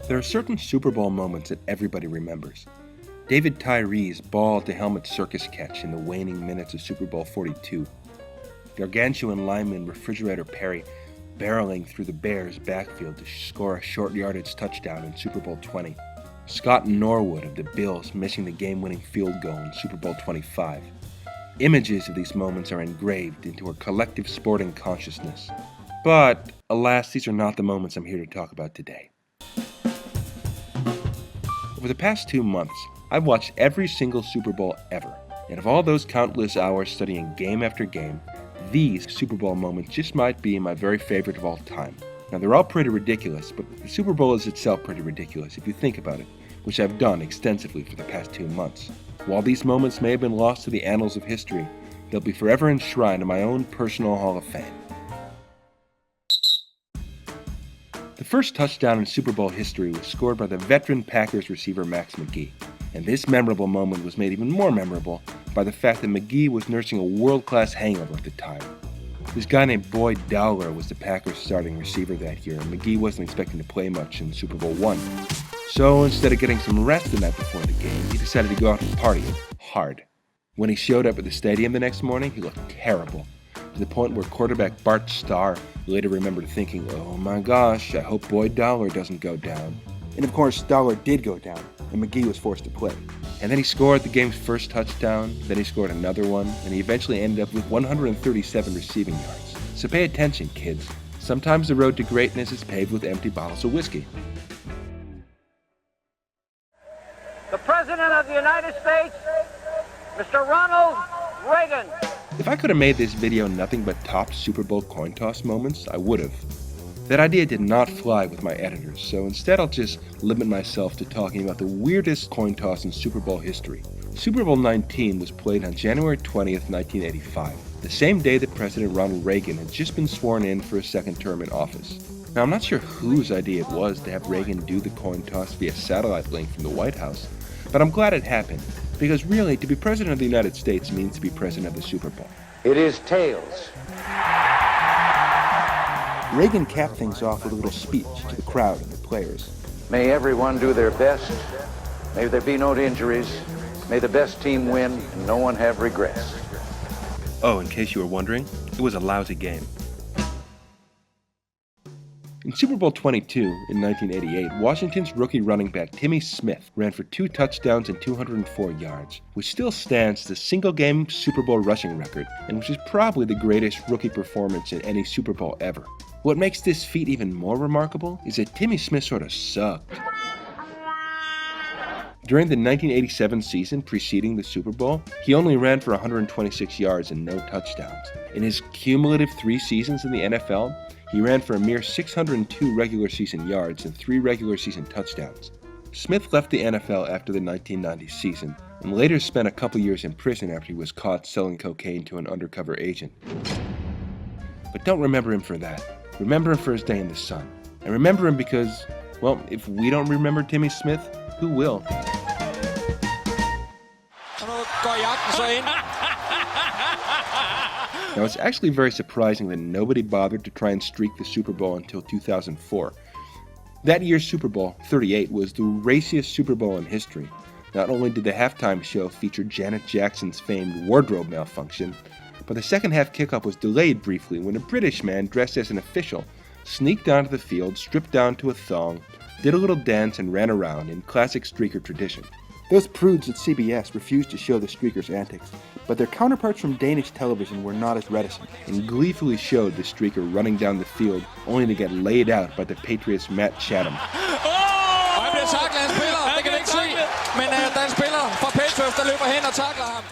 There are certain Super Bowl moments that everybody remembers. David Tyree's ball-to-helmet circus catch in the waning minutes of Super Bowl 42. Gargantuan lineman Refrigerator Perry barreling through the Bears' backfield to score a short yardage touchdown in Super Bowl 20. Scott Norwood of the Bills missing the game-winning field goal in Super Bowl 25. Images of these moments are engraved into our collective sporting consciousness. But, alas, these are not the moments I'm here to talk about today. Over the past 2 months, I've watched every single Super Bowl ever, and of all those countless hours studying game after game, these Super Bowl moments just might be my very favorite of all time. Now, they're all pretty ridiculous, but the Super Bowl is itself pretty ridiculous if you think about it, which I've done extensively for the past 2 months. While these moments may have been lost to the annals of history, they'll be forever enshrined in my own personal Hall of Fame. The first touchdown in Super Bowl history was scored by the veteran Packers receiver Max McGee, and this memorable moment was made even more memorable by the fact that McGee was nursing a world-class hangover at the time. This guy named Boyd Dowler was the Packers' starting receiver that year, and McGee wasn't expecting to play much in Super Bowl I. So instead of getting some rest the night before the game, he decided to go out and party hard. When he showed up at the stadium the next morning, he looked terrible, to the point where quarterback Bart Starr later remembered thinking, "Oh my gosh, I hope Boyd Dowler doesn't go down." And of course, Dowler did go down, and McGee was forced to play. And then he scored the game's first touchdown, then he scored another one, and he eventually ended up with 137 receiving yards. So pay attention, kids. Sometimes the road to greatness is paved with empty bottles of whiskey. The President of the United States, Mr. Ronald Reagan. If I could have made this video nothing but top Super Bowl coin toss moments, I would have. That idea did not fly with my editors, so instead I'll just limit myself to talking about the weirdest coin toss in Super Bowl history. Super Bowl 19 was played on January 20th, 1985, the same day that President Ronald Reagan had just been sworn in for a second term in office. Now, I'm not sure whose idea it was to have Reagan do the coin toss via satellite link from the White House, but I'm glad it happened, because really, to be President of the United States means to be President of the Super Bowl. It is tails. Reagan capped things off with a little speech to the crowd and the players. May everyone do their best. May there be no injuries. May the best team win and no one have regrets. Oh, in case you were wondering, it was a lousy game. In Super Bowl 22 in 1988, Washington's rookie running back Timmy Smith ran for 2 touchdowns and 204 yards, which still stands as the single-game Super Bowl rushing record, and which is probably the greatest rookie performance in any Super Bowl ever. What makes this feat even more remarkable is that Timmy Smith sort of sucked. During the 1987 season preceding the Super Bowl, he only ran for 126 yards and no touchdowns. In his cumulative 3 seasons in the NFL, he ran for a mere 602 regular season yards and 3 regular season touchdowns. Smith left the NFL after the 1990 season, and later spent a couple years in prison after he was caught selling cocaine to an undercover agent. But don't remember him for that. Remember him for his day in the sun. And remember him because, well, if we don't remember Timmy Smith, who will? Now, it's actually very surprising that nobody bothered to try and streak the Super Bowl until 2004. That year's Super Bowl, 38, was the raciest Super Bowl in history. Not only did the halftime show feature Janet Jackson's famed wardrobe malfunction, but the second half kickoff was delayed briefly when a British man dressed as an official sneaked onto the field, stripped down to a thong, did a little dance, and ran around in classic streaker tradition. Those prudes at CBS refused to show the streakers' antics, but their counterparts from Danish television were not as reticent, and gleefully showed the streaker running down the field only to get laid out by the Patriots' Matt Chatham.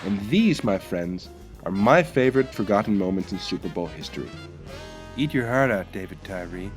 And these, my friends, are my favorite forgotten moments in Super Bowl history. Eat your heart out, David Tyree.